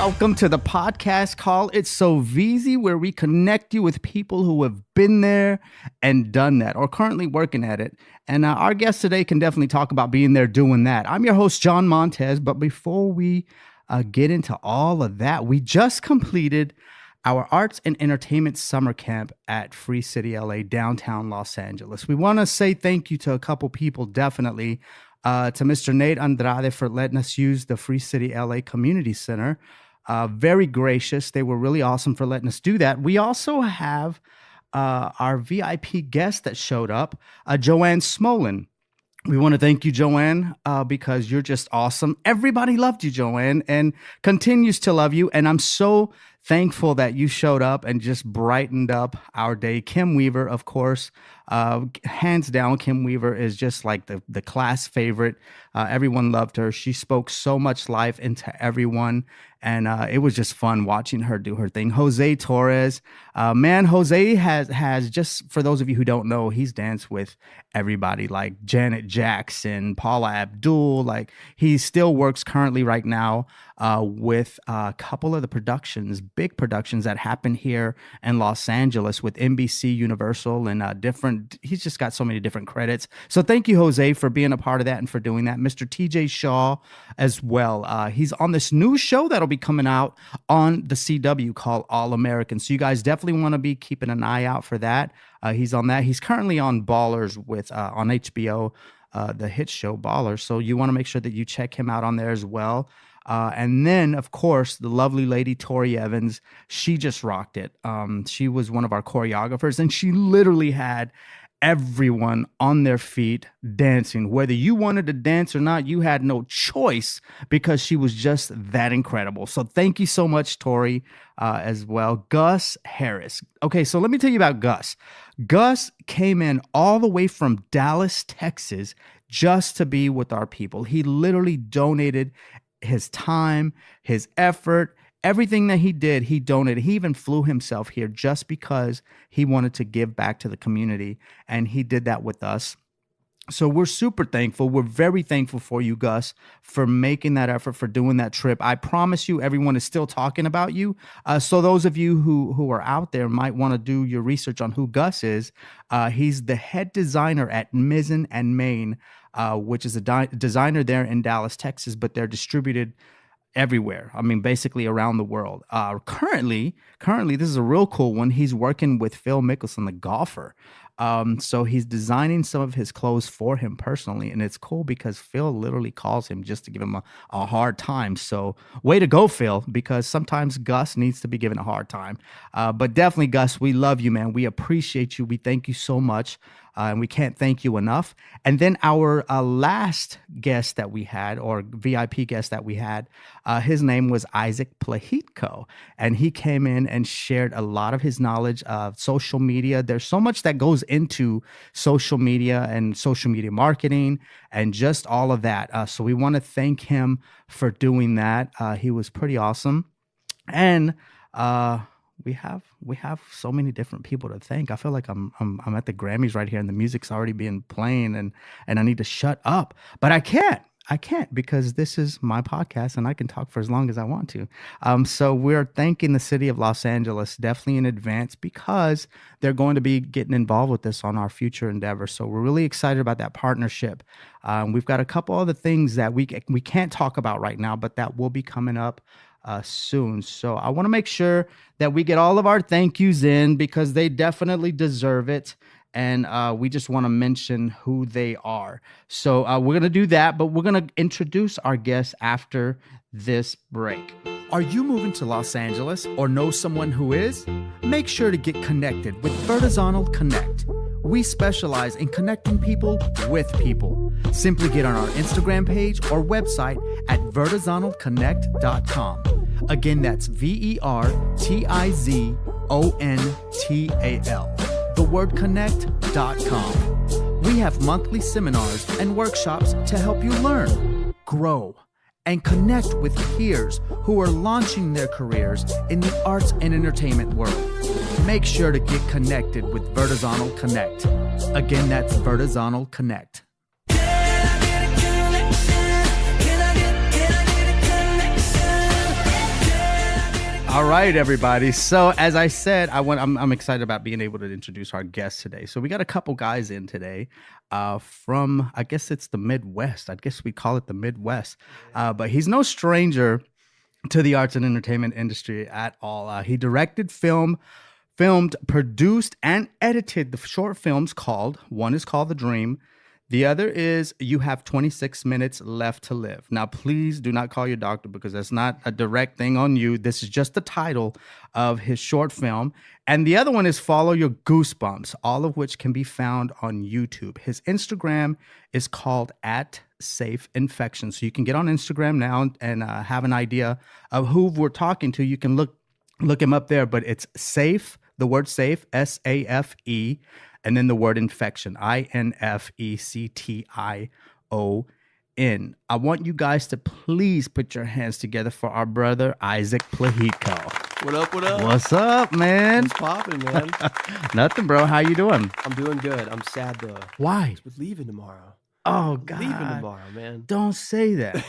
Welcome to the podcast called ItsSoVZ, where we connect you with people who have been there and done that, or currently working at it. And our guest today can definitely talk about being there doing that. I'm your host, John Montes, but before we get into all of that, we just completed our arts and entertainment summer camp at Free City LA, downtown Los Angeles. We want to say thank you to a couple people, definitely. To Mr. Nate Andrade for letting us use the Free City LA Community Center. Very gracious. They were really awesome for letting us do that. We also have our VIP guest that showed up, Joanne Smolin. We want to thank you, Joanne, because you're just awesome. Everybody loved you, Joanne, and continues to love you. And I'm so thankful that you showed up and just brightened up our day. Kim Weaver, of course, hands down, Kim Weaver is just like the class favorite. Everyone loved her. She spoke so much life into everyone. And it was just fun watching her do her thing. Jose Torres, man, Jose has just, for those of you who don't know, he's danced with everybody like Janet Jackson, Paula Abdul. Like he still works currently right now with a couple of the productions, big productions that happen here in Los Angeles with NBC, Universal, and different. He's just got so many different credits. So thank you, Jose, for being a part of that and for doing that. Mr. TJ Shaw as well. He's on this new show that'll be coming out on the CW called All American. So you guys definitely want to be keeping an eye out for that. He's on that. He's currently on Ballers with on HBO, the hit show Ballers. So you want to make sure that you check him out on there as well. And then, of course, the lovely lady Tori Evans, she just rocked it. She was one of our choreographers, and she literally had everyone on their feet dancing. Whether you wanted to dance or not, you had no choice because she was just that incredible. So thank you so much, Tori, as well. Gus Harris. Okay, so let me tell you about Gus. Gus came in all the way from Dallas, Texas, just to be with our people. He literally donated his time, his effort, everything that he did, he donated. He even flew himself here just because he wanted to give back to the community, and he did that with us. So we're super thankful. We're very thankful for you, Gus, for making that effort, for doing that trip. I promise you, everyone is still talking about you. So those of you who are out there might want to do your research on who Gus is. He's the head designer at Mizzen and Main, which is a designer there in Dallas, Texas, but they're distributed everywhere. I mean, basically around the world. Currently, this is a real cool one. He's working with Phil Mickelson, the golfer. So he's designing some of his clothes for him personally. And it's cool because Phil literally calls him just to give him a hard time. So way to go, Phil, because sometimes Gus needs to be given a hard time. But definitely, Gus, we love you, man. We appreciate you. We thank you so much. And we can't thank you enough. And then our last guest that we had, or VIP guest that we had, his name was Isaac Plahitko. And he came in and shared a lot of his knowledge of social media. There's so much that goes into social media and social media marketing and just all of that. So we want to thank him for doing that. He was pretty awesome. And we have so many different people to thank. I feel like I'm at the Grammys right here, and the music's already being playing, and I need to shut up, but I can't because this is my podcast and I can talk for as long as I want to. So we're thanking the city of Los Angeles definitely in advance because they're going to be getting involved with this on our future endeavors. So we're really excited about that partnership. We've got a couple other things that we can't talk about right now, but that will be coming up soon. So I want to make sure that we get all of our thank yous in because they definitely deserve it. And we just want to mention who they are. So we're going to do that, but we're going to introduce our guests after this break. Are you moving to Los Angeles or know someone who is? Make sure to get connected with Vertizonal Connect. We specialize in connecting people with people. Simply get on our Instagram page or website at vertizonalconnect.com. Again, that's VERTIZONTAL. The word connect.com. We have monthly seminars and workshops to help you learn, grow, and connect with peers who are launching their careers in the arts and entertainment world. Make sure to get connected with Vertizonal Connect. Again, that's Vertizonal Connect. All right, everybody. So as I said, I'm excited about being able to introduce our guest today. So we got a couple guys in today from, I guess it's the Midwest. I guess we call it the Midwest. But he's no stranger to the arts and entertainment industry at all. He directed, filmed, produced, and edited the short films called, one is called The Dream. The other is You Have 26 Minutes Left to Live. Now, please do not call your doctor because that's not a direct thing on you. This is just the title of his short film. And the other one is Follow Your Goosebumps, all of which can be found on YouTube. His Instagram is called @SafeInfection. So you can get on Instagram now and have an idea of who we're talking to. You can look him up there, but it's Safe, the word Safe, SAFE. And then the word infection, INFECTION. I want you guys to please put your hands together for our brother, Isaac Plahitko. What up, what up? What's up, man? What's poppin', man? Nothing, bro. How you doing? I'm doing good. I'm sad, though. Why? We're leaving tomorrow. Oh, God. Leaving tomorrow, man. Don't say that.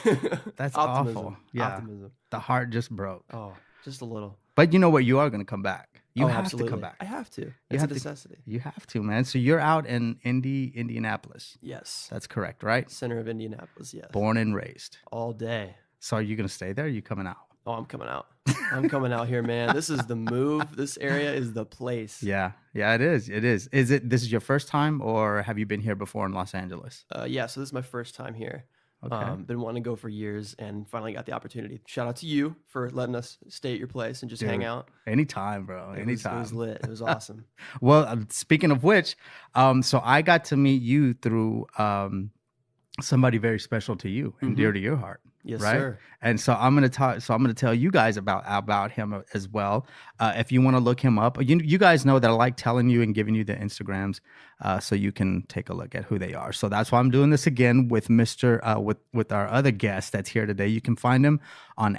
That's Optimism. awful. Yeah. Optimism. The heart just broke. Oh, just a little. But you know what? You are going to come back. You have absolutely. to come back. I have to. It's a necessity. You have to, man. So you're out in Indianapolis. Yes. That's correct, right? Center of Indianapolis, yes. Born and raised. All day. So are you going to stay there? Or are you coming out? Oh, I'm coming out. I'm coming out here, man. This is the move. This area is the place. Yeah, it is. It is. This is your first time or have you been here before in Los Angeles? Yeah, so this is my first time here. Okay. Been wanting to go for years and finally got the opportunity. Shout out to you for letting us stay at your place and just hang out. Anytime, bro. Anytime. It was lit. It was awesome. Well, speaking of which, so I got to meet you through somebody very special to you and dear to your heart. Yes, right? sir. And so I'm gonna talk. So I'm gonna tell you guys about him as well. If you want to look him up, you guys know that I like telling you and giving you the Instagrams, so you can take a look at who they are. So that's why I'm doing this again with with our other guest that's here today. You can find him on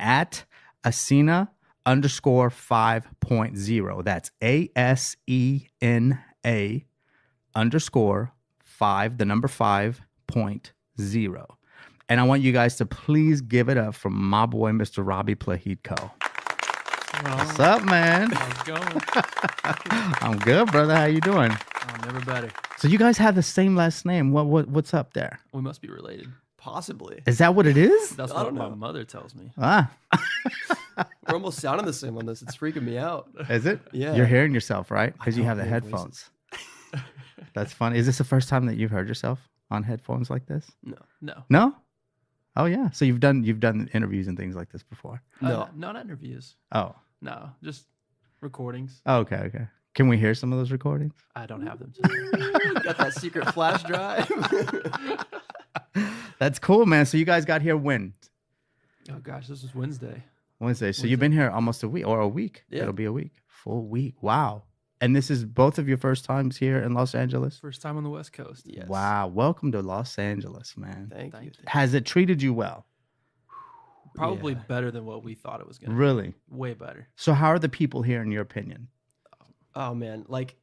@Asena_5.0. That's ASENA_5, the number 5.0. And I want you guys to please give it up for my boy, Mr. Robbie Plahitko. What's up, man? How's it going? I'm good, brother. How you doing? Oh, never better. So you guys have the same last name. What's up there? We must be related. Possibly. Is that what it is? That's I what don't my know. mother tells me. Ah, We're almost sounding the same on this. It's freaking me out. is it? Yeah. You're hearing yourself, right? Because you don't have the hear headphones. That's funny. Is this the first time that you've heard yourself on headphones like this? No. No? Oh yeah. So you've done interviews and things like this before. No. Not interviews. Oh. No, just recordings. Oh, okay. Can we hear some of those recordings? I don't have them today. Got that secret flash drive. That's cool, man. So you guys got here when? Oh gosh, this was Wednesday. Wednesday. So you've been here almost a week or a week. Yeah. It'll be a week. Full week. Wow. And this is both of your first times here in Los Angeles? First time on the West Coast. Yes. Wow. Welcome to Los Angeles, man. Thank you. Has it treated you well? Probably Yeah. better than what we thought it was gonna Really? be. Way better. So how are the people here in your opinion? Oh man, like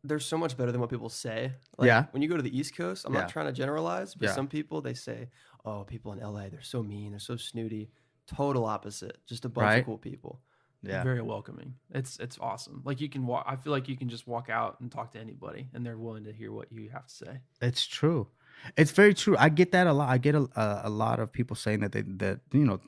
they're so much better than what people say. Like, Yeah. When you go to the East Coast, I'm Yeah. not trying to generalize, but Yeah. some people they say, "Oh, people in LA, they're so mean, they're so snooty." Total opposite. Just a bunch Right. of cool people. Yeah. Very welcoming. It's awesome. Like you can walk. I feel like you can just walk out and talk to anybody, and they're willing to hear what you have to say. It's true. It's very true. I get that a lot. I get a lot of people saying that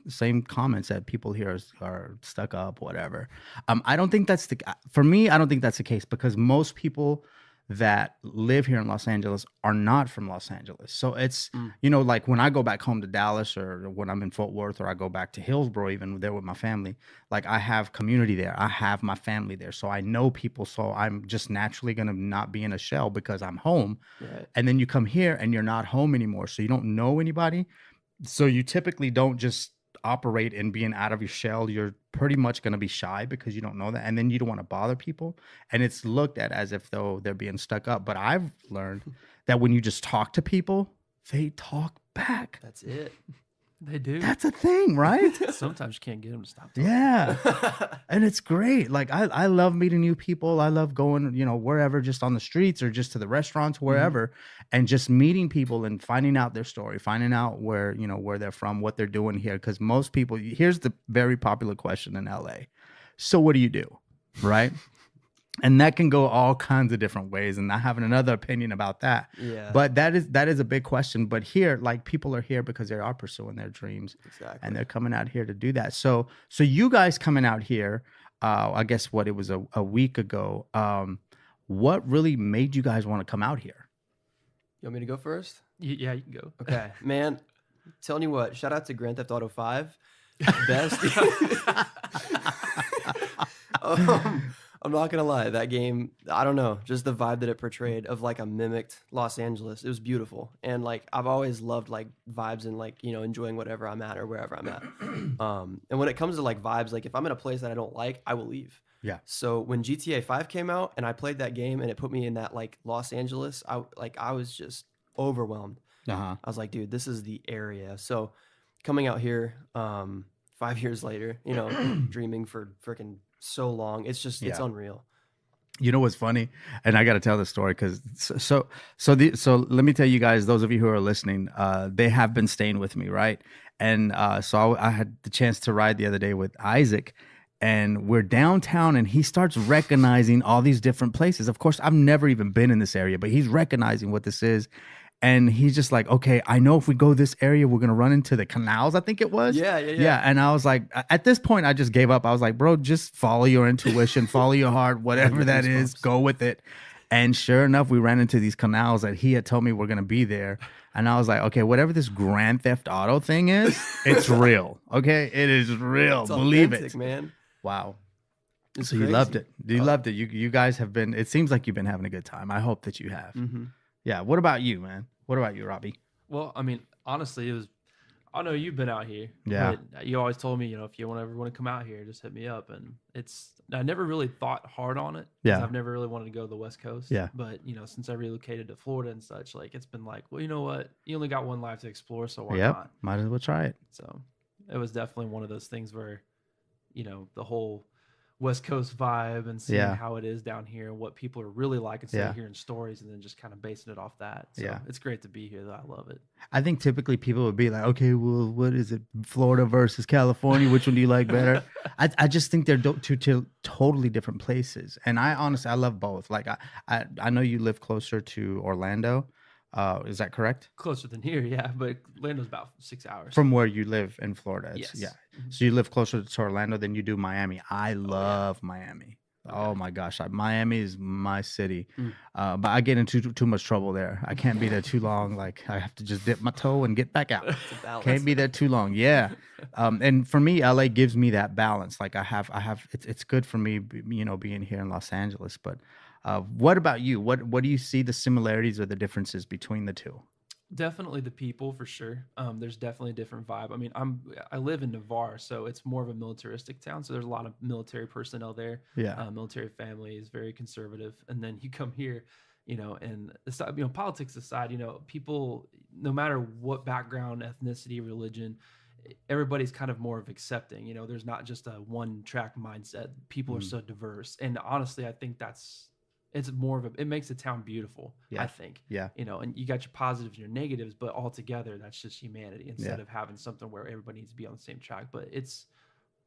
same comments that people here are stuck up, whatever. I don't think that's for me. I don't think that's the case because most people that live here in Los Angeles are not from Los Angeles. So it's like when I go back home to Dallas or when I'm in Fort Worth or I go back to Hillsborough, even there with my family, like I have community there. I have my family there. So I know people. So I'm just naturally going to not be in a shell because I'm home. Right. And then you come here and you're not home anymore. So you don't know anybody. So you typically don't just operate in being out of your shell. You're pretty much going to be shy because you don't know that. And then you don't want to bother people. And it's looked at as if though they're being stuck up. But I've learned that when you just talk to people, they talk back. That's it. They do. That's a thing, right? Sometimes you can't get them to stop talking. Yeah. And it's great. Like I love meeting new people. I love going, wherever, just on the streets or just to the restaurants, wherever, and just meeting people and finding out their story, finding out where they're from, what they're doing here. Because most people, here's the very popular question in LA. So what do you do? Right? And that can go all kinds of different ways, and I have another opinion about that. Yeah. But that is a big question. But here, like, people are here because they are pursuing their dreams. Exactly. And they're coming out here to do that. So you guys coming out here, I guess it was a week ago. What really made you guys want to come out here? You want me to go first? Yeah, you can go. Okay, man. Telling you what, shout out to Grand Theft Auto 5. Best. I'm not gonna lie, that game, I don't know, just the vibe that it portrayed of like a mimicked Los Angeles. It was beautiful. And like I've always loved like vibes and like, enjoying whatever I'm at or wherever I'm at. And when it comes to like vibes, like if I'm in a place that I don't like, I will leave. Yeah. So when GTA 5 came out and I played that game and it put me in that like Los Angeles, I was just overwhelmed. Uh-huh. I was like, dude, this is the area. So coming out here 5 years later, dreaming for freaking so long, it's unreal. You know what's funny? And I got to tell the story because so let me tell you guys, those of you who are listening, they have been staying with me, right? And so I had the chance to ride the other day with Isaac, and we're downtown, and he starts recognizing all these different places. Of course, I've never even been in this area, but he's recognizing what this is. And he's just like, okay, I know if we go this area, we're going to run into the canals, I think it was. Yeah. And I was like, at this point, I just gave up. I was like, bro, just follow your intuition, follow your heart, whatever that is, go with it. And sure enough, we ran into these canals that he had told me we're going to be there. And I was like, okay, whatever this Grand Theft Auto thing is, it's real. Okay, it is real. It's Believe authentic, it. Man. Wow. It's so crazy. You loved it. You loved it. You guys have been, it seems like you've been having a good time. I hope that you have. Mm-hmm. Yeah. What about you, man? What about you, Robbie? Well, I mean, honestly, I know you've been out here. Yeah. But you always told me, if you ever want to come out here, just hit me up. And I never really thought hard on it. Yeah. I've never really wanted to go to the West Coast. Yeah. But, since I relocated to Florida and such, like, it's been like, well, you know what? You only got one life to explore, so why not? Might as well try it. So it was definitely one of those things where, the whole West Coast vibe and seeing how it is down here and what people are really like instead of hearing stories and then just kind of basing it off that. So it's great to be here, though. I love it. I think typically people would be like, okay, well, what is it? Florida versus California? Which one do you like better? I just think they're two totally different places. And I love both. Like I know you live closer to Orlando. Is that correct? Closer than here, yeah. But Orlando's about 6 hours. From where you live in Florida. Yes. Yeah. So you live closer to Orlando than you do Miami. I love Miami. Okay. Oh my gosh. Miami is my city. But I get into too much trouble there. I can't be there too long. Like I have to just dip my toe and get back out. Can't be there too long. Yeah. And for me, LA gives me that balance. Like I have it's good for me, being here in Los Angeles. But what about you? What do you see the similarities or the differences between the two? Definitely the people, for sure. There's definitely a different vibe. I mean, I live in Navarre, so it's more of a militaristic town. So there's a lot of military personnel there. Yeah. Military family is very conservative, and then you come here, and politics aside, people, no matter what background, ethnicity, religion, everybody's kind of more of accepting. There's not just a one-track mindset. People are so diverse, and honestly, I think it's more of it makes the town beautiful, I think. Yeah. And you got your positives and your negatives, but all together, that's just humanity instead of having something where everybody needs to be on the same track. But it's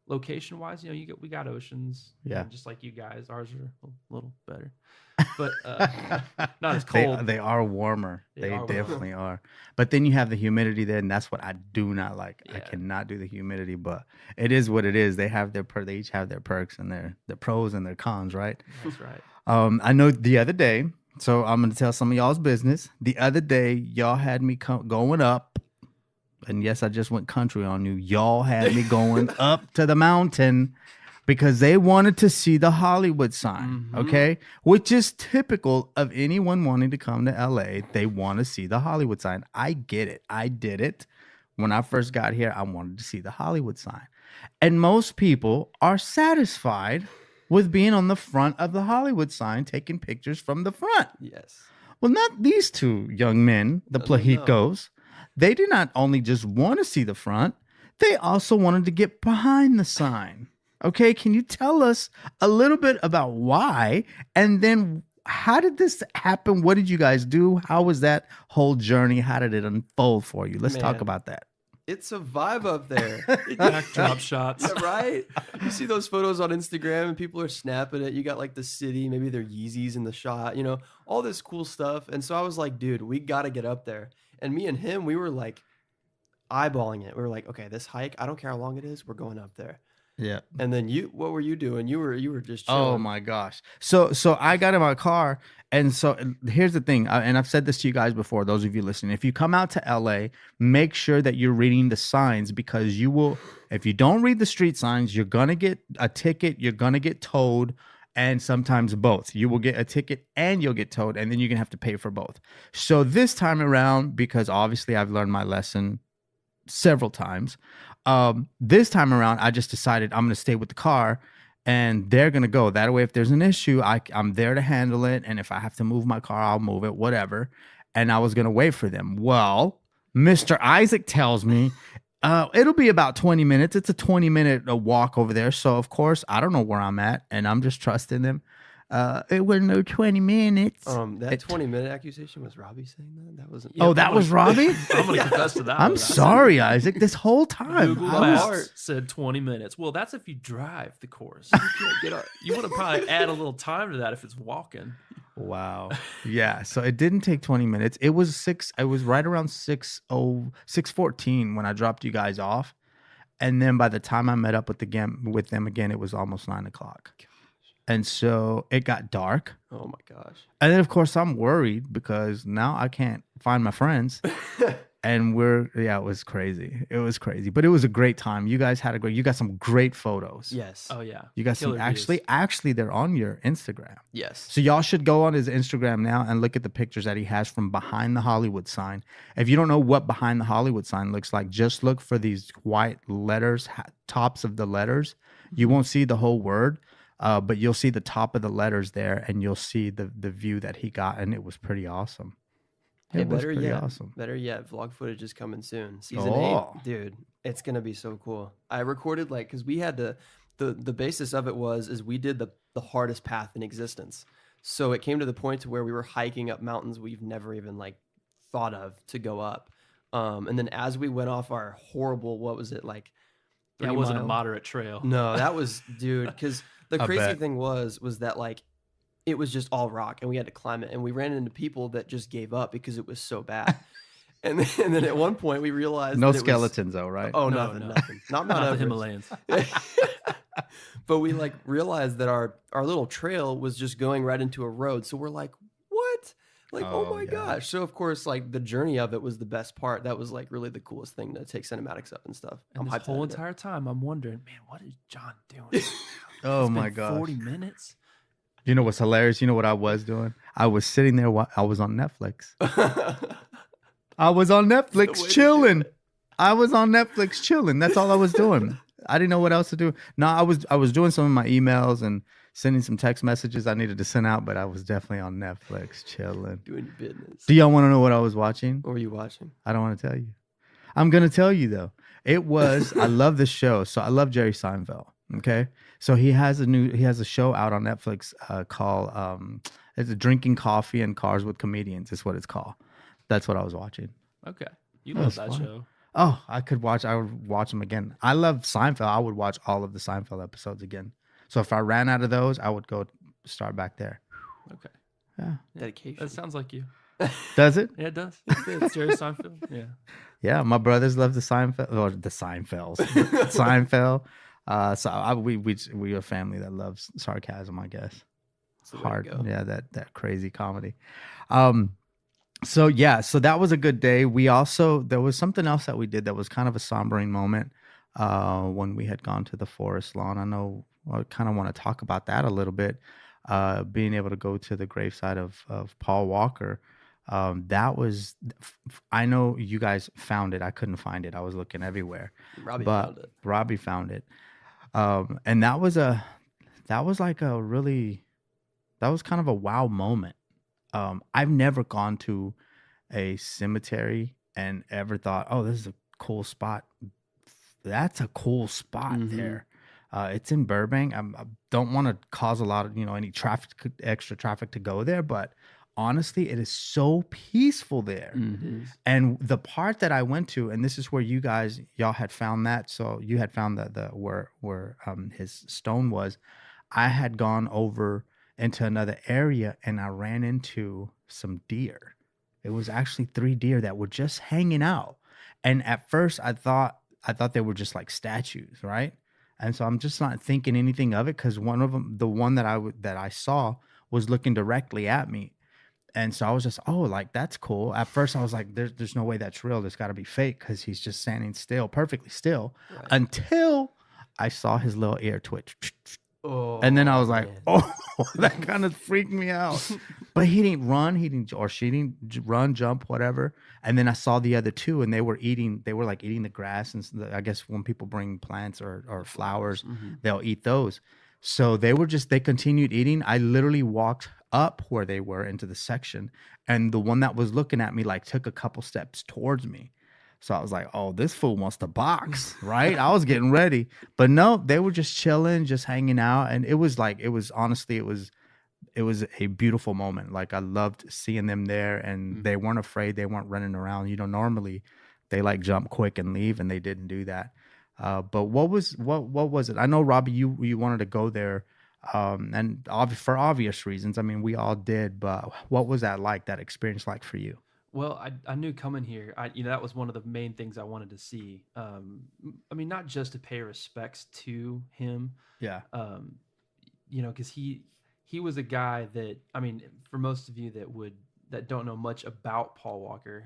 location wise, we got oceans. Yeah. Just like you guys. Ours are a little better. But not as cold. They are warmer. They definitely are. But then you have the humidity there, and that's what I do not like. Yeah. I cannot do the humidity, but it is what it is. They each have their perks and their pros and their cons, right? That's right. I know the other day, so I'm going to tell some of y'all's business. The other day, y'all had me going up, and yes, I just went country on you. Y'all had me going up to the mountain because they wanted to see the Hollywood sign, okay? Which is typical of anyone wanting to come to LA. They want to see the Hollywood sign. I get it. I did it. When I first got here, I wanted to see the Hollywood sign. And most people are satisfied with being on the front of the Hollywood sign, taking pictures from the front. Yes. Well, not these two young men, the Plahitkos. they did not only just want to see the front, they also wanted to get behind the sign. Okay, can you tell us a little bit about why? And then how did this happen? What did you guys do? How was that whole journey? How did it unfold for you? Let's talk Man. about that. It's a vibe up there. Backdrop shots. Yeah, right? You see those photos on Instagram and people are snapping it. You got like the city, maybe they're Yeezys in the shot, you know, all this cool stuff. And so I was like, dude, we got to get up there. And me and him, we were like eyeballing it. We were like, okay, this hike, I don't care how long it is, we're going up there. Yeah. And then what were you doing? You were just chilling. Oh my gosh. So I got in my car, and so here's the thing, and I've said this to you guys before, those of you listening. If you come out to LA, make sure that you're reading the signs, because you will, if you don't read the street signs, you're going to get a ticket, you're going to get towed, and sometimes both. You will get a ticket and you'll get towed, and then you're going to have to pay for both. So this time around, because obviously I've learned my lesson several times, this time around I just decided I'm going to stay with the car, and they're going to go. That way, if there's an issue, I'm there to handle it, and if I have to move my car, I'll move it, whatever. And I was going to wait for them. Well, Mr. Isaac tells me it'll be about 20 minutes. It's a 20-minute walk over there. So of course I don't know where I'm at, and I'm just trusting them. It was no 20 minutes. That 20-minute accusation was Robbie saying that? That wasn't. Oh, that was Robbie? I'm going to confess to that. I'm sorry, Isaac. This whole time. Google Maps said 20 minutes. Well, that's if you drive the course. You can't get up. You want to probably add a little time to that if it's walking. Wow. Yeah. So it didn't take 20 minutes. It was right around 6:14 when I dropped you guys off. And then by the time I met up with them again, it was almost 9:00. And so it got dark. Oh my gosh. And then of course I'm worried because now I can't find my friends. And it was crazy. It was crazy, but it was a great time. You guys you got some great photos. Yes. Oh yeah. You got some, actually they're on your Instagram. Yes. So y'all should go on his Instagram now and look at the pictures that he has from behind the Hollywood sign. If you don't know what behind the Hollywood sign looks like, just look for these white letters, tops of the letters. You won't see the whole word. But you'll see the top of the letters there, and you'll see the view that he got, and it was pretty awesome. Better yet, vlog footage is coming soon. Season 8, dude, it's gonna be so cool. I recorded because we had the basis of it is we did the hardest path in existence. So it came to the point to where we were hiking up mountains we've never even thought of to go up. And then as we went off our horrible, what was it like? That wasn't a moderate trail. No, that was, dude, because the crazy thing was that it was just all rock and we had to climb it, and we ran into people that just gave up because it was so bad. and then at one point we realized no skeletons though, right? Oh, nothing. Not the Himalayas. But we realized that our little trail was just going right into a road. So we're like, what? Oh my gosh. So of course, the journey of it was the best part. That was really the coolest thing to take cinematics up and stuff. And this whole entire time I'm wondering, man, what is John doing? Oh my gosh. 40 minutes. You know what's hilarious? You know what I was doing? I was sitting there I was on Netflix. I was on Netflix chilling. I was on Netflix chilling. That's all I was doing. I didn't know what else to do. No, I was doing some of my emails and sending some text messages I needed to send out, but I was definitely on Netflix chilling. Doing your business. Do y'all want to know what I was watching? What were you watching? I don't want to tell you. I'm going to tell you though. It was, I love this show. So I love Jerry Seinfeld. Okay. So he has a show out on Netflix called, it's Drinking Coffee and Cars with Comedians is what it's called. That's what I was watching. Okay. You love that show. Oh, I would watch them again. I love Seinfeld. I would watch all of the Seinfeld episodes again. So if I ran out of those, I would go start back there. Okay. Yeah. Dedication. That sounds like you. Does it? Yeah, it does. It's Jerry Seinfeld. Yeah. Yeah, my brothers love the Seinfeld or the Seinfelds. Seinfeld. So we are a family that loves sarcasm, I guess. Hard. Yeah, that crazy comedy. So that was a good day. There was something else that we did that was kind of a sombering moment when we had gone to the forest lawn. I kind of want to talk about that a little bit. Being able to go to the gravesite of Paul Walker. I know you guys found it. I couldn't find it. I was looking everywhere. Robbie found it. And that was kind of a wow moment. I've never gone to a cemetery and ever thought, oh, this is a cool spot, that's a cool spot there. It's in Burbank. I don't want to cause a lot of, any extra traffic to go there, but honestly, it is so peaceful there. It is. And the part that I went to, and this is where y'all had found that. So you had found the where his stone was. I had gone over into another area and I ran into some deer. It was actually 3 deer that were just hanging out. And at first I thought they were just like statues, right? And so I'm just not thinking anything of it, because one of them, the one that I saw, was looking directly at me. And so I was just, oh, like, that's cool. At first I was like, there's no way that's real. There's got to be fake, because he's just standing still, perfectly still, Right. until I saw his little ear twitch. Oh, And then I was like, man. oh, that kind of freaked me out. But he didn't run. She didn't run, jump, whatever. And then I saw the other 2, and they were like eating the grass. And I guess when people bring plants or flowers, they'll eat those. So they continued eating. I literally walked up where they were into the section, and the one that was looking at me like took a couple steps towards me. So I was like, oh, this fool wants to box, right? I was getting ready. But no, they were just chilling, just hanging out. And it was a beautiful moment. Like, I loved seeing them there, and they weren't afraid. They weren't running around. Normally they like jump quick and leave, and they didn't do that. But what was it? I know, Robbie, you wanted to go there, and for obvious reasons. I mean, we all did. But what was that experience like for you? Well, I knew coming here, that was one of the main things I wanted to see. I mean, not just to pay respects to him, Yeah. Because he was a guy that, I mean, for most of you that don't know much about Paul Walker,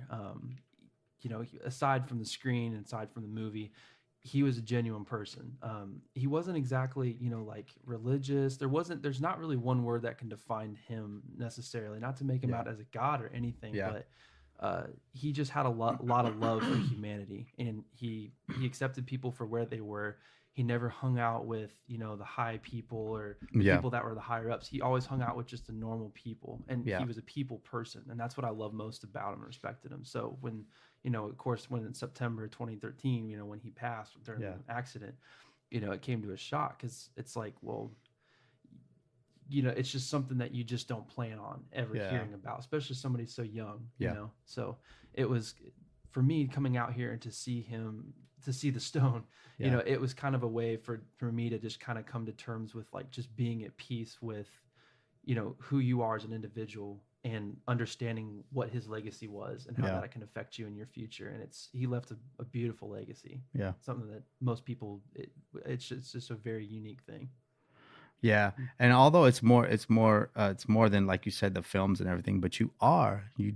aside from the screen and aside from the movie, he was a genuine person. He wasn't exactly, like, religious. There's not really one word that can define him necessarily, not to make him out as a god or anything, but he just had a lot of love for humanity, and he accepted people for where they were. He never hung out with, the high people or the people that were the higher ups. He always hung out with just the normal people, and he was a people person. And that's what I love most about him and respected him. So when, of course, when in September 2013, when he passed during an accident, it came to a shock, because it's like, well, it's just something that you just don't plan on ever hearing about, especially somebody so young, you know? So it was, for me, coming out here and to see the stone, it was kind of a way for me to just kind of come to terms with, like, just being at peace with, who you are as an individual, and understanding what his legacy was and how that can affect you in your future. And he left a beautiful legacy. Yeah. Something that most people, it's just a very unique thing. Yeah. And although it's more than, like you said, the films and everything, but you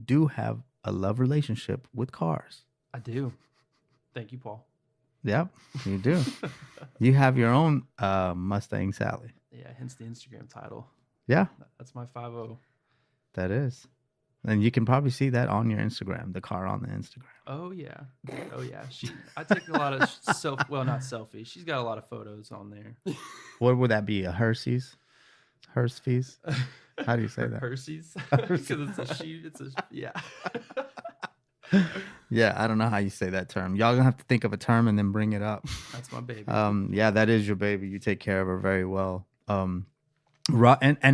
do have a love relationship with cars. I do. Thank you, Paul. Yep, you do. You have your own Mustang Sally. Yeah, hence the Instagram title. Yeah. That's my 5.0. That is. And you can probably see that on your Instagram, the car on the Instagram. Oh yeah. I take a lot of not selfies. She's got a lot of photos on there. What would that be? A Hershey's? Hershey's? How do you say that? Hershey's? Because it's a she. Yeah. Yeah, I don't know how you say that term. Y'all gonna have to think of a term and then bring it up. That's my baby. Yeah, that is your baby. You take care of her very well. And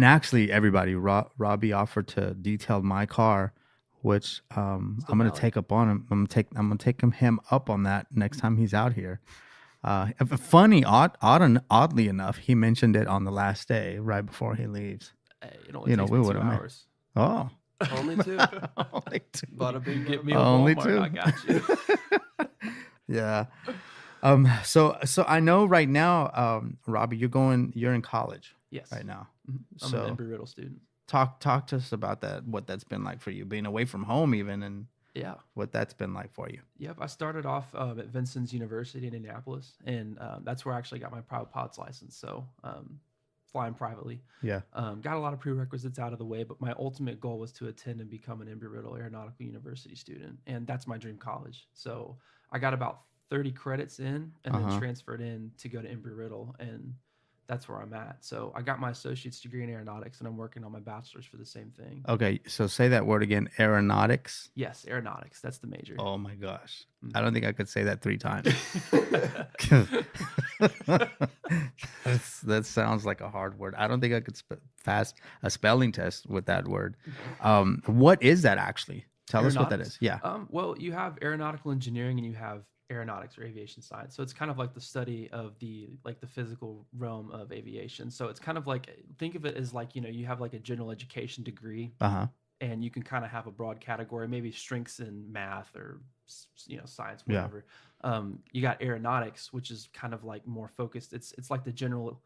actually, everybody, Robbie offered to detail my car, which I'm gonna take up on him. I'm gonna take him up on that next time he's out here. Oddly enough, he mentioned it on the last day, right before he leaves. Hey, it only takes me 2 hours. Oh, only 2. Only 2. Bada bing, Get me a Only Walmart. 2. I got you. Yeah. So I know right now, Robbie, you're in college. Yes. Right now. I'm an Embry-Riddle student. Talk to us about that. What that's been like for you, being away from home, even, and what that's been like for you. Yep. I started off at Vincennes University in Indianapolis, and that's where I actually got my private pilot's license. So flying privately. Yeah. Got a lot of prerequisites out of the way, but my ultimate goal was to attend and become an Embry-Riddle Aeronautical University student, and that's my dream college. So I got about 30 credits in, and then transferred in to go to Embry-Riddle, and that's where I'm at. So I got my associate's degree in aeronautics, and I'm working on my bachelor's for the same thing. Okay, so say that word again, aeronautics. Yes, aeronautics. That's the major. Oh my gosh. Mhm. I don't think I could say that 3 times. That sounds like a hard word. I don't think I could pass a spelling test with that word. What is that actually? Tell us what that is. Yeah. Well, you have aeronautical engineering and you have aeronautics or aviation science. So it's kind of like the study of the physical realm of aviation. So it's kind of like, think of it as like, you have like a general education degree. Uh-huh. And you can kind of have a broad category, maybe strengths in math or science, whatever. Yeah. You got aeronautics, which is kind of like more focused. It's like the general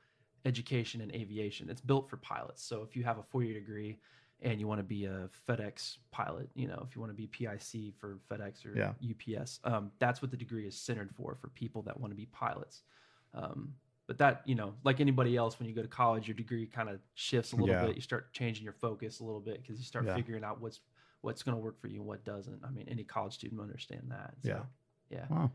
education in aviation. It's built for pilots. So if you have a 4-year degree and you want to be a FedEx pilot, if you want to be PIC for FedEx or UPS, that's what the degree is centered for people that want to be pilots. But that, like anybody else, when you go to college, your degree kind of shifts a little bit. You start changing your focus a little bit because you start figuring out what's going to work for you and what doesn't. I mean, any college student will understand that. So, yeah.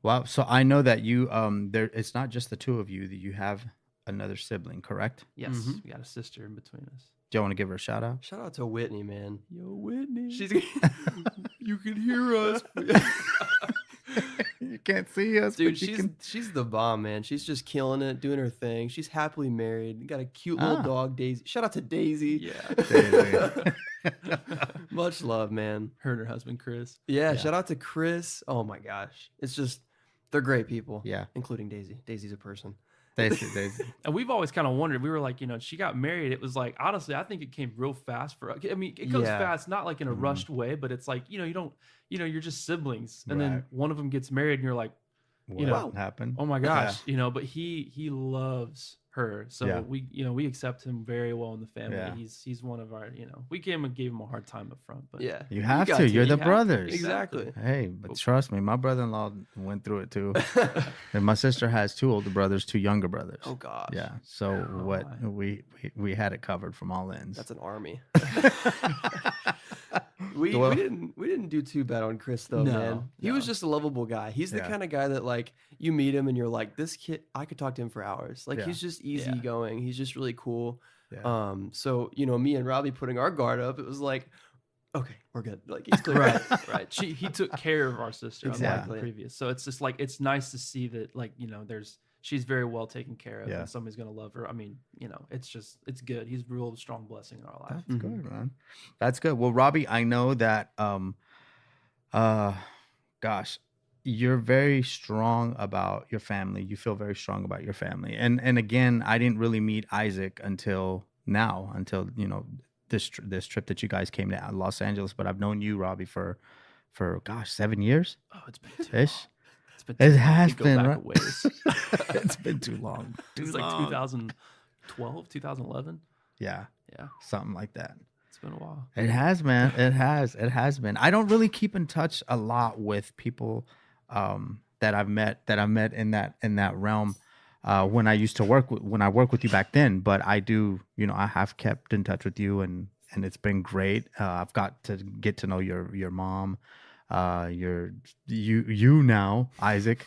Wow. So I know that you, it's not just the two of you, that you have another sibling, correct? Yes. Mm-hmm. We got a sister in between us. Do you want to give her a shout out? Shout out to Whitney, man. Yo, Whitney. You can hear us. You can't see us, dude. She's the bomb, man. She's just killing it, doing her thing. She's happily married. Got a cute little dog, Daisy. Shout out to Daisy. Yeah. Daisy. Much love, man. Her and her husband, Chris. Yeah. Shout out to Chris. Oh my gosh. It's just, they're great people. Yeah. Including Daisy. Daisy's a person. Daisy. And we've always kind of wondered. We were like, she got married. It was like, honestly, I think it came real fast for. I mean, it goes fast, not like in a rushed way, but it's like, you don't, you're just siblings, and then one of them gets married, and you're like, what happened? Oh my gosh, But he loves her, so we accept him very well in the family. Yeah. He's one of our, we gave him a hard time up front, but you have to. You're the brothers. Exactly. Hey, but trust me, my brother-in-law went through it too, and my sister has 2 older brothers, 2 younger brothers. Oh gosh. Yeah. So we had it covered from all ends. That's an army. We didn't do too bad on Chris though, man. He was just a lovable guy. He's the kind of guy that like you meet him and you're like, this kid, I could talk to him for hours. Like he's just easygoing. He's just really cool. Yeah. So me and Robbie putting our guard up, it was like, okay, we're good. Like he's clear. Right. He took care of our sister. Exactly. Previous. So it's just like it's nice to see that she's very well taken care of and somebody's going to love her. I mean, it's good. He's a real strong blessing in our life. That's good, man. That's good. Well, Robbie, I know that, gosh, you're very strong about your family. You feel very strong about your family. And again, I didn't really meet Isaac until this trip that you guys came to Los Angeles, but I've known you, Robbie, for gosh, 7 years. Oh, it's been too long. It has been, right? It's been too long. It's like 2012, 2011. Yeah. Something like that. It's been a while. It has, man. It has been. I don't really keep in touch a lot with people that I've met in that realm when I worked with you back then. But I do, I have kept in touch with you, and it's been great. I've got to get to know your mom. You now, Isaac.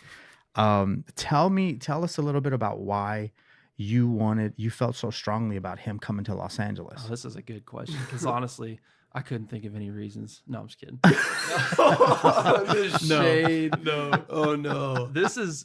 Tell us a little bit about why you felt so strongly about him coming to Los Angeles. Oh, this is a good question because honestly, I couldn't think of any reasons. No, I'm just kidding. The shade. No. Oh no. This is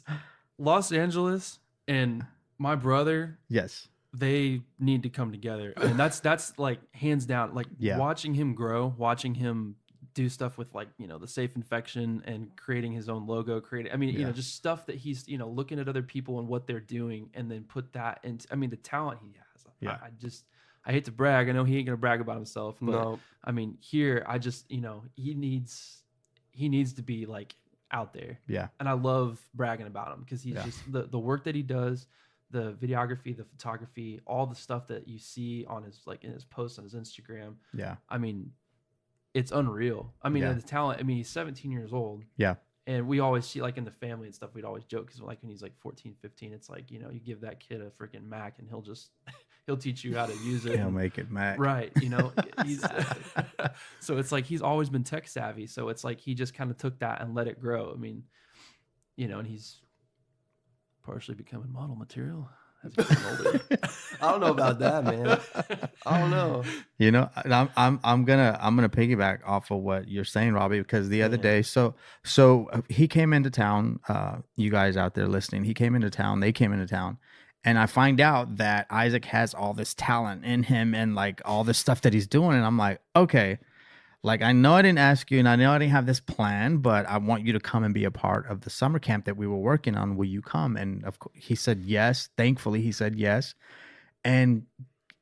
Los Angeles and my brother. Yes. They need to come together. I mean, that's like hands down, like watching him grow, watching him do stuff with like, the safe infection and creating his own logo, just stuff that he's, looking at other people and what they're doing and then put that into, the talent he has. Yeah. I hate to brag. I know he ain't going to brag about himself, but no. Here I just, he needs to be like out there. Yeah. And I love bragging about him because he's just the work that he does, the videography, the photography, all the stuff that you see on his, like in his posts on his Instagram. Yeah. It's unreal. The talent, he's 17 years old. Yeah. And we always see, like in the family and stuff, we'd always joke because like when he's like 14, 15, it's like, you give that kid a freaking Mac and he'll teach you how to use it. He'll make it Mac. Right. So it's like he's always been tech savvy. So it's like he just kind of took that and let it grow. And he's partially becoming model material Has gotten older. I don't know about that, man. I don't know. You know, and I'm gonna piggyback off of what you're saying, Robbie, because the other Man. day, he came into town. You guys out there listening, he came into town. They came into town, and I find out that Isaac has all this talent in him and like all this stuff that he's doing, and I'm like, okay, like I know I didn't ask you, and I know I didn't have this plan, but I want you to come and be a part of the summer camp that we were working on. Will you come? And of course, he said yes. Thankfully, he said yes, and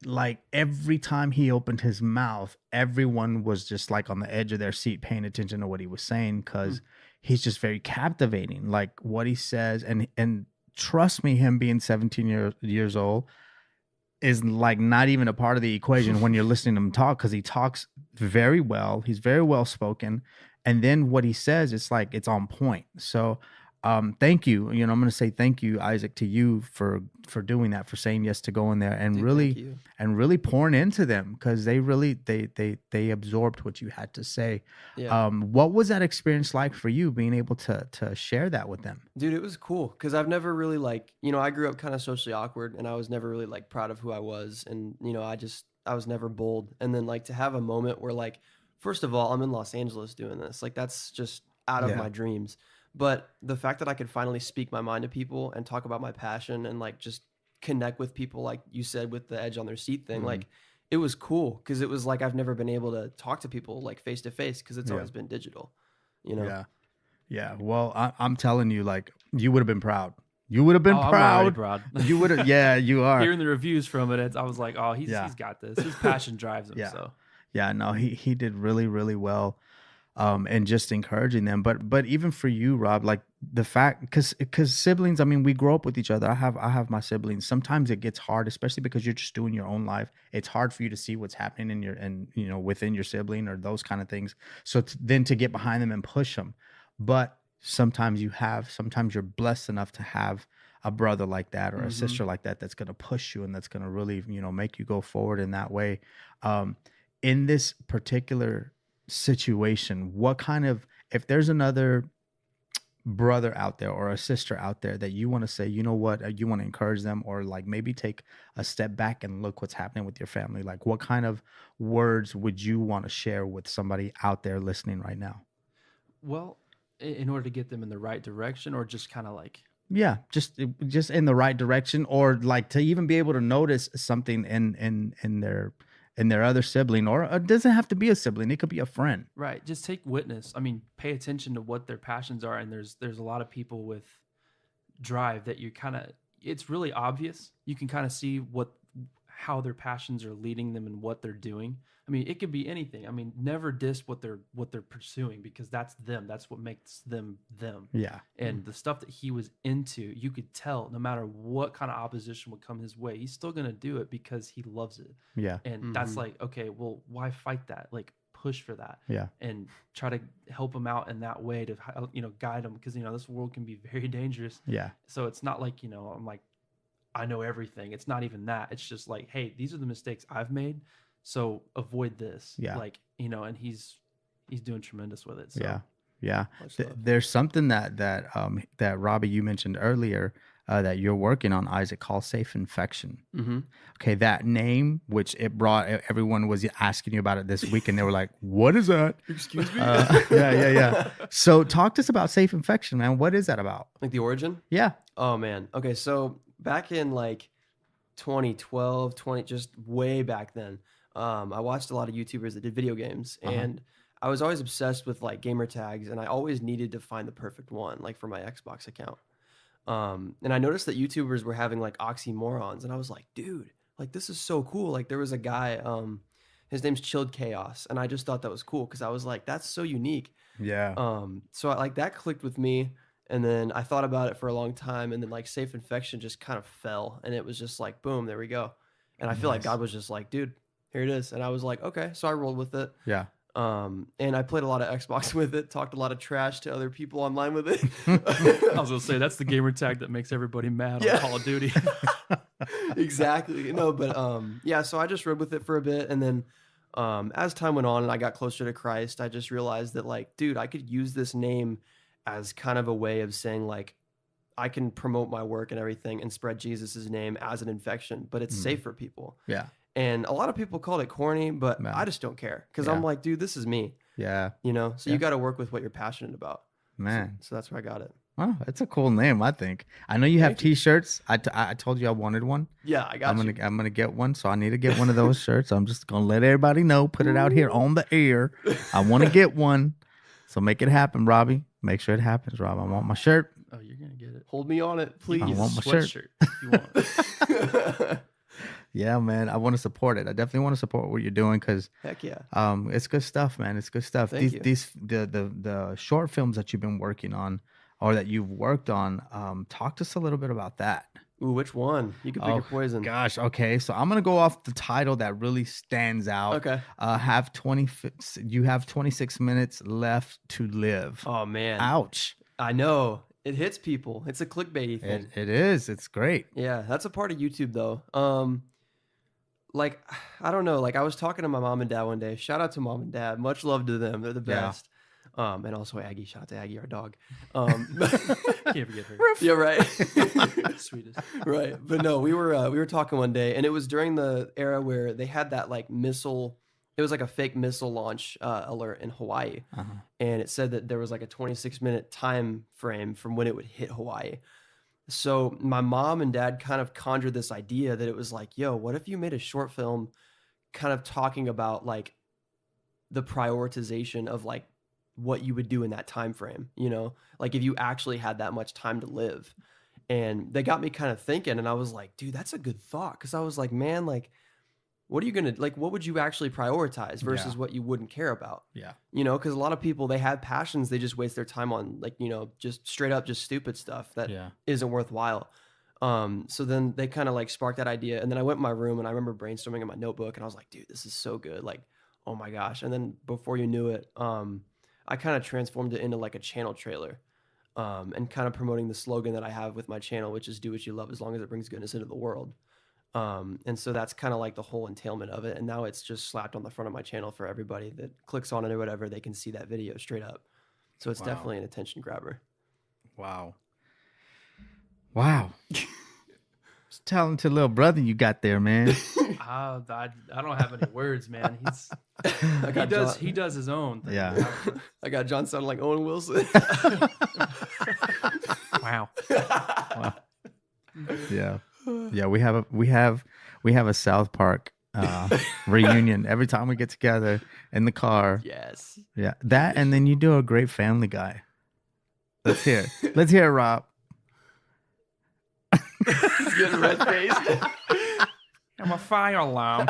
like every time he opened his mouth, everyone was just like on the edge of their seat paying attention to what he was saying because he's just very captivating. Like what he says, and trust me, him being 17 years old is like not even a part of the equation when you're listening to him talk, because he talks very well. He's very well spoken. And then what he says, it's like it's on point. So thank you. You know, I'm going to say thank you, Isaac, to you for doing that, for saying yes to going there and Dude, really pouring into them, because they really they absorbed what you had to say. Yeah. What was that experience like for you, being able to share that with them? Dude, it was cool because I've never really like, you know, I grew up kind of socially awkward and I was never really like proud of who I was. And, you know, I was never bold. And then like to have a moment where like, first of all, I'm in Los Angeles doing this. Like that's just out of Yeah. my dreams. But the fact that I could finally speak my mind to people and talk about my passion and like just connect with people, like you said, with the edge on their seat thing, like it was cool because it was like I've never been able to talk to people like face to face because it's always been digital, you know? Yeah. Yeah. Well, I'm telling you, like, you would have been proud. You would have been I'm already proud. proud. You would have. Yeah, you are. Hearing the reviews from it, I was like, oh, he's got this. His passion drives him. Yeah. So Yeah. No, he did really, really well. And just encouraging them. But even for you, Rob, like the fact, because siblings, I mean, we grow up with each other. I have my siblings. Sometimes it gets hard, especially because you're just doing your own life. It's hard for you to see what's happening you know, within your sibling or those kind of things. So then to get behind them and push them. But sometimes you're blessed enough to have a brother like that or a sister like that that's going to push you and that's going to really, you know, make you go forward in that way. In this particular situation, what kind of, if there's another brother out there or a sister out there that you want to say, you know what, you want to encourage them, or like maybe take a step back and look what's happening with your family, like what kind of words would you want to share with somebody out there listening right now? well, in order to get them in the right direction, or just kind of like, Yeah, just in the right direction, or like to even be able to notice something in their other sibling, or it doesn't have to be a sibling, it could be a friend. right, just take witness. I mean, pay attention to what their passions are. And there's a lot of people with drive that you kind of, it's really obvious. You can kind of see how their passions are leading them and what they're doing. I mean, it could be anything. I mean, never diss what they're pursuing, because that's them. That's what makes them them. Yeah. And the stuff that he was into, you could tell no matter what kind of opposition would come his way, he's still going to do it because he loves it. Yeah. And that's like, okay, well, why fight that? Like, push for that. Yeah. And try to help him out in that way to, you know, guide him, because, you know, this world can be very dangerous. Yeah. So it's not like, you know, I'm like, I know everything. It's not even that. It's just like, hey, these are the mistakes I've made, so avoid this. Yeah. Like, you know, and he's doing tremendous with it. So. Yeah. Yeah. Much love. There's something that Robbie, you mentioned earlier, that you're working on, Isaac, called Safe Infection. Okay, that name, which everyone was asking you about it this week, and they were like, "What is that?" Excuse me. Yeah. So talk to us about Safe Infection, man. What is that about? Like the origin? Yeah. Oh man. Okay, so back in like 2012, just way back then, I watched a lot of YouTubers that did video games, and I was always obsessed with like gamer tags, and I always needed to find the perfect one, like for my Xbox account. And I noticed that YouTubers were having like oxymorons, and I was like, dude, like this is so cool. Like there was a guy, his name's Chilled Chaos, and I just thought that was cool because I was like, that's so unique. Yeah. So like that clicked with me, and then I thought about it for a long time, and then like Safe Infection just kind of fell, and it was just like, boom, there we go. And I feel like God was just like, dude, here it is. And I was like, okay. So I rolled with it. Yeah. And I played a lot of Xbox with it, talked a lot of trash to other people online with it. I was gonna say that's the gamer tag that makes everybody mad on Call of Duty. Exactly. No, but yeah, so I just rode with it for a bit, and then as time went on and I got closer to Christ, I just realized that like, dude, I could use this name as kind of a way of saying like, I can promote my work and everything and spread Jesus's name as an infection, but it's safe for people. Yeah. And a lot of people called it corny, but Yeah. I just don't care because Yeah. I'm like, dude, this is me. Yeah. You know, so you got to work with what you're passionate about. Man. So that's where I got it. Oh, it's a cool name, I think. I know you have Thank you. T-shirts. I told you I wanted one. Yeah, I got you. I'm gonna get one, so I need to get one of those shirts. I'm just gonna let everybody know, put it out here on the air. I want to get one, so make it happen, Robbie. Make sure it happens, Rob. I want my shirt. Oh, you're gonna get it. Hold me on it, please. I want my shirt. Sweatshirt if you want. Yeah, man. I want to support it. I definitely want to support what you're doing because Heck yeah. it's good stuff, man. It's good stuff. Thank you. The short films that you've been working on or that you've worked on, talk to us a little bit about that. Ooh, which one? You can pick your poison. Gosh, okay. So I'm gonna go off the title that really stands out. Okay. You have 26 minutes left to live. Oh man. Ouch. I know. It hits people. It's a clickbaity thing. It is. It's great. Yeah, that's a part of YouTube though. Like I don't know. Like I was talking to my mom and dad one day. Shout out to mom and dad. Much love to them. They're the Yeah. best. And also Aggie. Shout out to Aggie, our dog. Can't forget her. Yeah, right. Sweetest. Right. But no, we were talking one day, and it was during the era where they had that like missile. It was like a fake missile launch alert in Hawaii, and it said that there was like a 26-minute time frame from when it would hit Hawaii. So my mom and dad kind of conjured this idea that it was like, yo, what if you made a short film kind of talking about like the prioritization of like what you would do in that time frame, you know, like if you actually had that much time to live. And they got me kind of thinking, and I was like, dude, that's a good thought. Because I was like, man, like, what are you gonna like, what would you actually prioritize versus what you wouldn't care about? Yeah. You know, because a lot of people, they have passions, they just waste their time on like, you know, just straight up just stupid stuff that isn't worthwhile. So then they kind of like sparked that idea, and then I went in my room and I remember brainstorming in my notebook, and I was like, dude, this is so good, like, oh my gosh. And then before you knew it, I kind of transformed it into like a channel trailer, and kind of promoting the slogan that I have with my channel, which is do what you love as long as it brings goodness into the world. And so that's kind of like the whole entailment of it. And now it's just slapped on the front of my channel for everybody that clicks on it or whatever. They can see that video straight up. So it's definitely an attention grabber. Wow. Talented little brother you got there, man. I don't have any words, man. He does his own thing. Yeah. I got John sounding like Owen Wilson. Wow. Yeah. Yeah, we have a South Park reunion every time we get together in the car. Yes. Yeah. That, and then you do a great Family Guy. Let's hear it. Let's hear it, Rob. He's getting red-faced. I'm a fire alarm.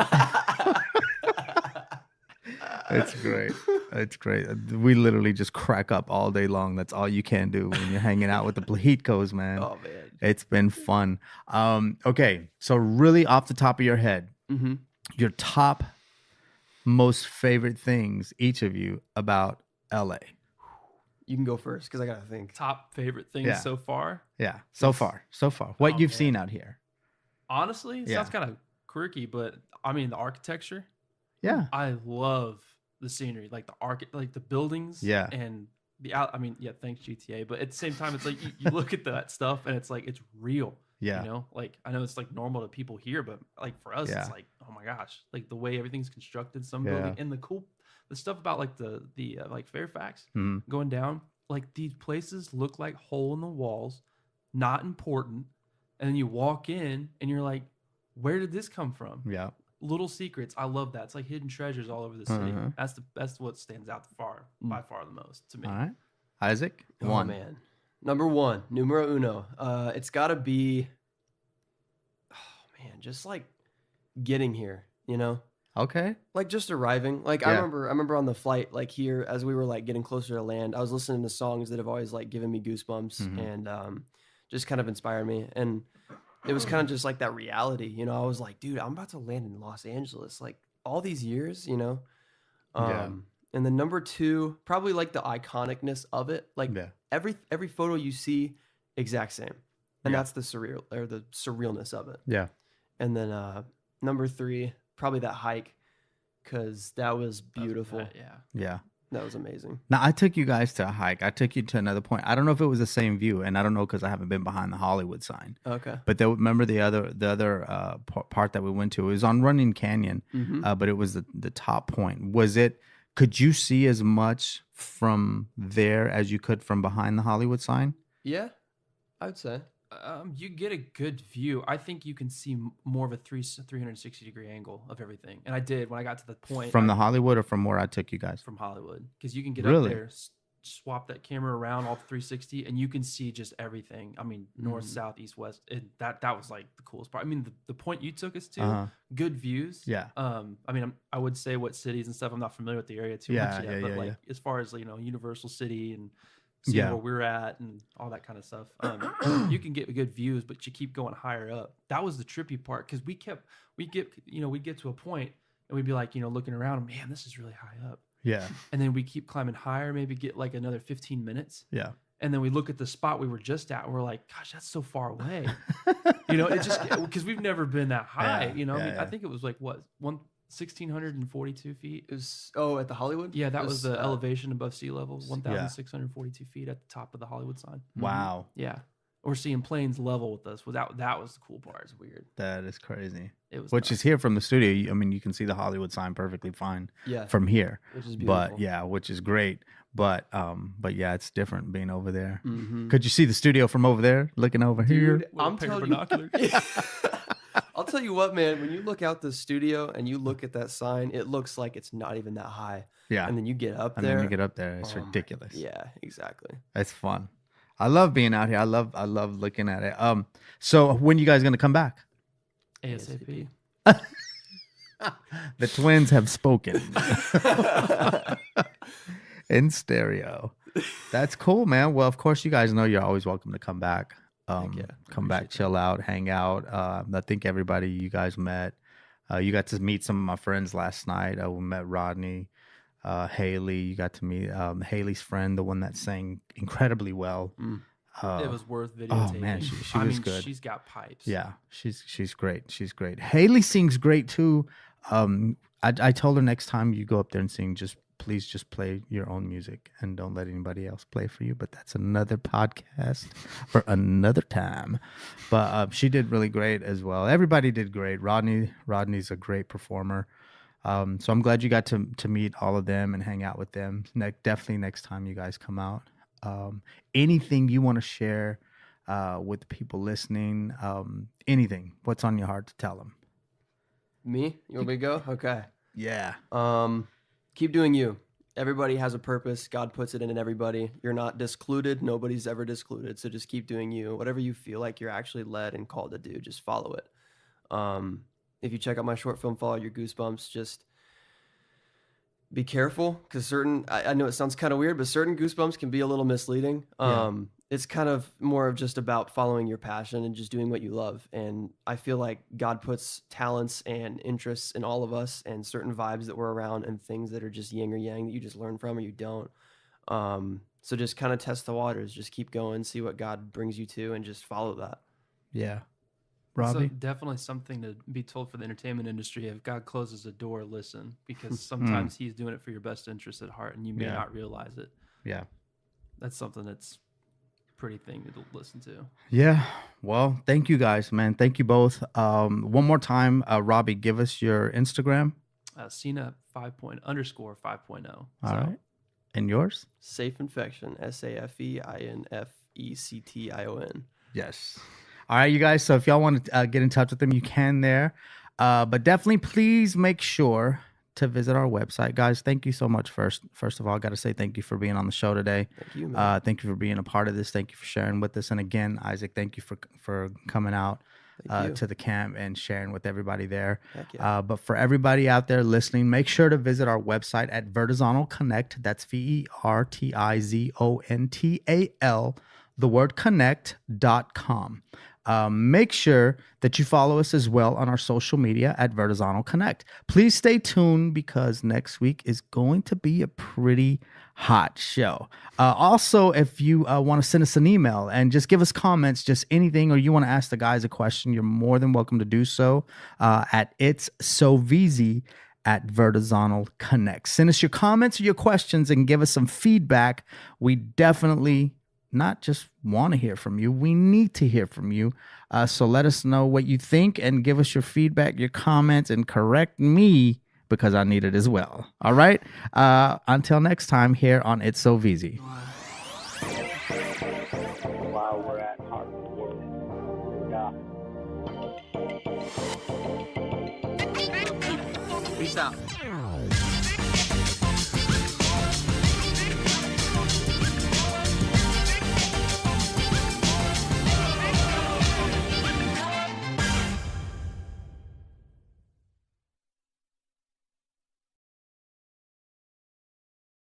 It's great. It's great. We literally just crack up all day long. That's all you can do when you're hanging out with the Plahitkos, man. Oh, man. It's been fun. Okay, so really off the top of your head, your top most favorite things, each of you, about LA. You can go first because I got to think. Top favorite things so far? Yeah, so far. What you've seen out here. Honestly, it sounds kind of quirky, but I mean, the architecture. Yeah. I love the scenery, like the buildings. Yeah. And thanks GTA. But at the same time, it's like you look at that stuff and it's like, it's real. Yeah. You know, like I know it's like normal to people here, but like for us, it's like, oh my gosh, like the way everything's constructed, building, and the stuff about like the like Fairfax going down, like these places look like hole in the walls, not important. And then you walk in and you're like, where did this come from? Yeah. Little secrets. I love that. It's like hidden treasures all over the city. That's what stands out by far the most to me. All right. Isaac, Oh, man. Number one, numero uno. It's got to be, just like getting here, you know? Okay. Like just arriving. Like I remember on the flight, like here, as we were like getting closer to land, I was listening to songs that have always like given me goosebumps and just kind of inspired me. And it was kind of just like that reality, you know? I was like, dude, I'm about to land in Los Angeles, like all these years, you know? And then number two, probably like the iconicness of it. Like every photo you see, exact same. And that's the surrealness of it. Yeah. And then number three, probably that hike, because that was beautiful. Yeah. That was amazing. Now, I took you guys to a hike. I took you to another point. I don't know if it was the same view, and I don't know because I haven't been behind the Hollywood sign. Okay. But remember the other part that we went to? It was on Running Canyon, but it was the top point. Could you see as much from there as you could from behind the Hollywood sign? Yeah, I would say. You get a good view. I think you can see more of a 360-degree angle of everything. And I did when I got to the point. From the Hollywood or from where I took you guys? From Hollywood. Because you can get Really? up there, swap that camera around all 360, and you can see just everything. I mean, north, south, east, west. That was like the coolest part. I mean, the point you took us to, good views. Yeah. I mean, I would say what cities and stuff. I'm not familiar with the area too much yet. But like as far as, Universal City and seeing where we're at and all that kind of stuff. You can get good views, but you keep going higher up. That was the trippy part because we'd get to a point and we'd be like, looking around, man, this is really high up. Yeah. And then we keep climbing higher, maybe get like another 15 minutes. Yeah. And then we look at the spot we were just at and we're like, gosh, that's so far away. It just, because we've never been that high, I think it was like 1,642 feet. It was at the Hollywood. Yeah, that was the elevation above sea level, 1,642 feet at the top of the Hollywood sign. Wow. Yeah, we're seeing planes level with us. That was the cool part. It's weird. That is crazy. It was which is here from the studio. I mean, you can see the Hollywood sign perfectly fine. From here, which is beautiful. But which is great. But yeah, it's different being over there. Mm-hmm. Could you see the studio from over there, looking over here? I'm telling you. I'll tell you what, man, when you look out the studio and you look at that sign, it looks like it's not even that high. Yeah. And then you get up there. And then you get up there. It's ridiculous. Yeah, exactly. It's fun. I love being out here. I love looking at it. So when you guys going to come back? ASAP. The twins have spoken. In stereo. That's cool, man. Well, of course, you guys know you're always welcome to come back. Come back, chill out, hang out. I think everybody you guys met. You got to meet some of my friends last night. We met Rodney, Haley. You got to meet Haley's friend, the one that sang incredibly well. It was worth videotaping. Oh man, she was good. She's got pipes. Yeah, she's great. She's great. Haley sings great too. I told her next time you go up there and sing, please just play your own music and don't let anybody else play for you. But that's another podcast for another time. But she did really great as well. Everybody did great. Rodney's a great performer. So I'm glad you got to meet all of them and hang out with them. Definitely next time you guys come out. Anything you want to share with the people listening? Anything? What's on your heart to tell them? Me? You want me to go? Okay. Yeah. Keep doing you. Everybody has a purpose. God puts it in everybody. You're not discluded. Nobody's ever discluded. So just keep doing you. Whatever you feel like you're actually led and called to do, just follow it. If you check out my short film, Follow Your Goosebumps, just be careful because I know it sounds kind of weird, but certain goosebumps can be a little misleading. It's kind of more of just about following your passion and just doing what you love. And I feel like God puts talents and interests in all of us and certain vibes that we're around and things that are just yin or yang that you just learn from or you don't. So just kind of test the waters, just keep going, see what God brings you to and just follow that. Yeah. Robbie? So definitely something to be told for the entertainment industry. If God closes a door, listen, because sometimes he's doing it for your best interest at heart and you may not realize it. Yeah. That's something that's pretty thing to listen to. Yeah. Well, thank you guys, man. Thank you both. One more time, Robbie, give us your Instagram. Cena _5.0. All right. And yours? Safe Infection. SAFEINFECTION. Yes. All right, you guys. So if y'all want to get in touch with them, you can there. But definitely please make sure to visit our website. Guys, thank you so much. First of all, I got to say thank you for being on the show today. Thank you, man. Thank you for being a part of this. Thank you for sharing with us. And again, Isaac, thank you for coming out to the camp and sharing with everybody there. But for everybody out there listening, make sure to visit our website at Vertizontal Connect. That's VERTIZONTAL, the word connect.com. Make sure that you follow us as well on our social media at Vertizontal Connect. Please stay tuned because next week is going to be a pretty hot show. Also, if you want to send us an email and just give us comments, just anything, or you want to ask the guys a question, you're more than welcome to do so at ItsSoVZ at Vertizonal Connect. Send us your comments or your questions and give us some feedback. We definitely not just want to hear from you, we need to hear from you. So let us know what you think and give us your feedback, your comments, and correct me because I need it as well. All right? Until next time here on ItsSoVZ.